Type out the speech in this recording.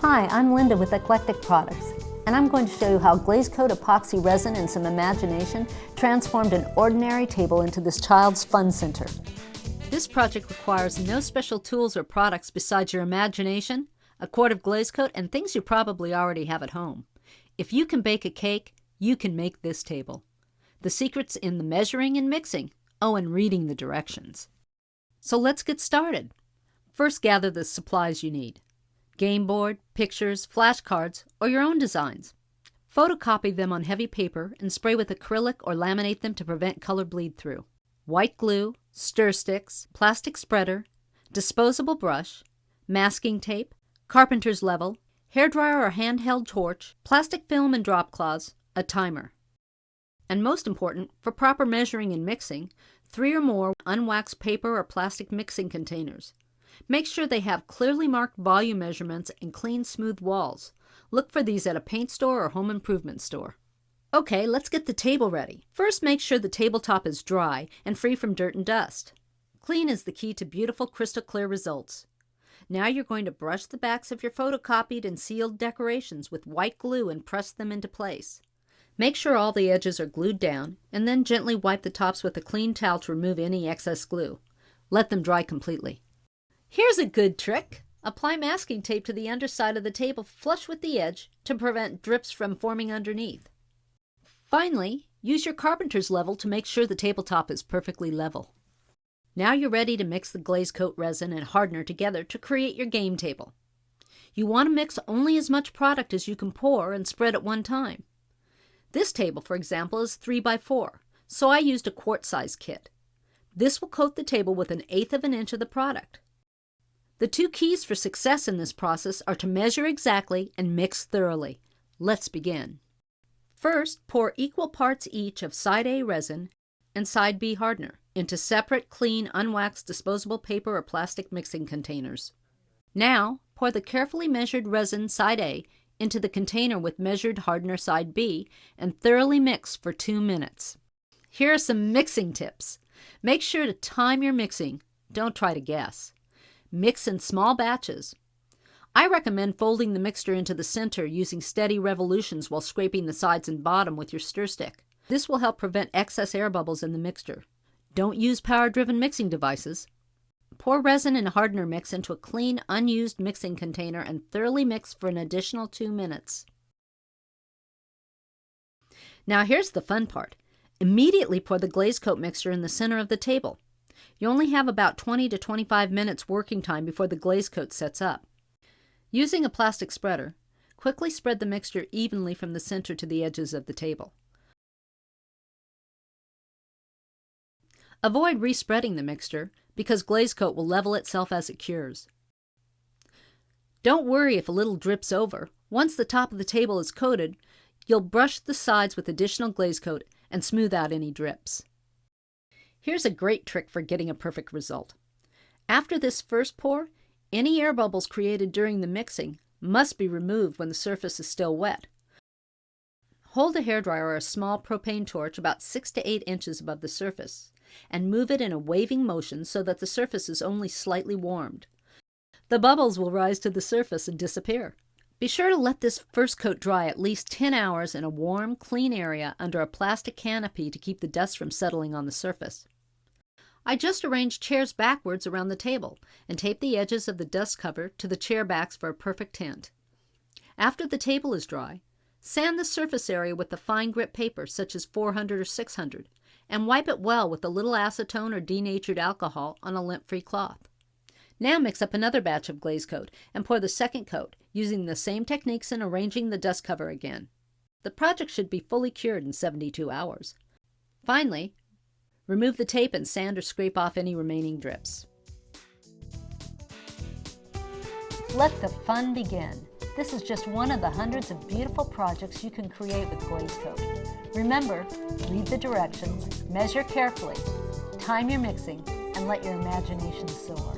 Hi, I'm Linda with Eclectic Products, and I'm going to show you how Glaze Coat epoxy resin and some imagination transformed an ordinary table into this child's fun center. This project requires no special tools or products besides your imagination, a quart of glaze coat, and things you probably already have at home. If you can bake a cake, you can make this table. The secret's in the measuring and mixing. Oh, and reading the directions. So let's get started. First, gather the supplies you need. Game board, pictures, flashcards, or your own designs. Photocopy them on heavy paper and spray with acrylic or laminate them to prevent color bleed through. White glue, stir sticks, plastic spreader, disposable brush, masking tape, carpenter's level, hairdryer or handheld torch, plastic film and drop cloths, a timer. And most important, for proper measuring and mixing, 3 or more unwaxed paper or plastic mixing containers. Make sure they have clearly marked volume measurements and clean, smooth walls. Look for these at a paint store or home improvement store. Okay, let's get the table ready. First, make sure the tabletop is dry and free from dirt and dust. Clean is the key to beautiful, crystal clear results. Now you're going to brush the backs of your photocopied and sealed decorations with white glue and press them into place. Make sure all the edges are glued down, and then gently wipe the tops with a clean towel to remove any excess glue. Let them dry completely. Here's a good trick. Apply masking tape to the underside of the table flush with the edge to prevent drips from forming underneath. Finally, use your carpenter's level to make sure the tabletop is perfectly level. Now you're ready to mix the glaze coat resin and hardener together to create your game table. You want to mix only as much product as you can pour and spread at one time. This table, for example, is 3 by 4, so I used a quart-size kit. This will coat the table with 1/8 of an inch of the product. The 2 keys for success in this process are to measure exactly and mix thoroughly. Let's begin. First, pour equal parts each of side A resin and side B hardener into separate, clean, unwaxed disposable paper or plastic mixing containers. Now, pour the carefully measured resin side A into the container with measured hardener side B and thoroughly mix for 2 minutes. Here are some mixing tips. Make sure to time your mixing. Don't try to guess. Mix in small batches. I recommend folding the mixture into the center using steady revolutions while scraping the sides and bottom with your stir stick. This will help prevent excess air bubbles in the mixture. Don't use power-driven mixing devices. Pour resin and hardener mix into a clean, unused mixing container and thoroughly mix for an additional 2 minutes. Now here's the fun part. Immediately pour the glaze coat mixture in the center of the table. You only have about 20 to 25 minutes working time before the glaze coat sets up. Using a plastic spreader, quickly spread the mixture evenly from the center to the edges of the table. Avoid respreading the mixture because glaze coat will level itself as it cures. Don't worry if a little drips over. Once the top of the table is coated, you'll brush the sides with additional glaze coat and smooth out any drips. Here's a great trick for getting a perfect result. After this first pour, any air bubbles created during the mixing must be removed when the surface is still wet. Hold a hairdryer or a small propane torch about 6 to 8 inches above the surface and move it in a waving motion so that the surface is only slightly warmed. The bubbles will rise to the surface and disappear. Be sure to let this first coat dry at least 10 hours in a warm, clean area under a plastic canopy to keep the dust from settling on the surface. I just arranged chairs backwards around the table and taped the edges of the dust cover to the chair backs for a perfect tint. After the table is dry, sand the surface area with a fine grit paper such as 400 or 600 and wipe it well with a little acetone or denatured alcohol on a lint-free cloth. Now mix up another batch of glaze coat and pour the second coat using the same techniques and arranging the dust cover again. The project should be fully cured in 72 hours. Finally, remove the tape and sand or scrape off any remaining drips. Let the fun begin. This is just one of the hundreds of beautiful projects you can create with glaze coat. Remember, read the directions, measure carefully, time your mixing, and let your imagination soar.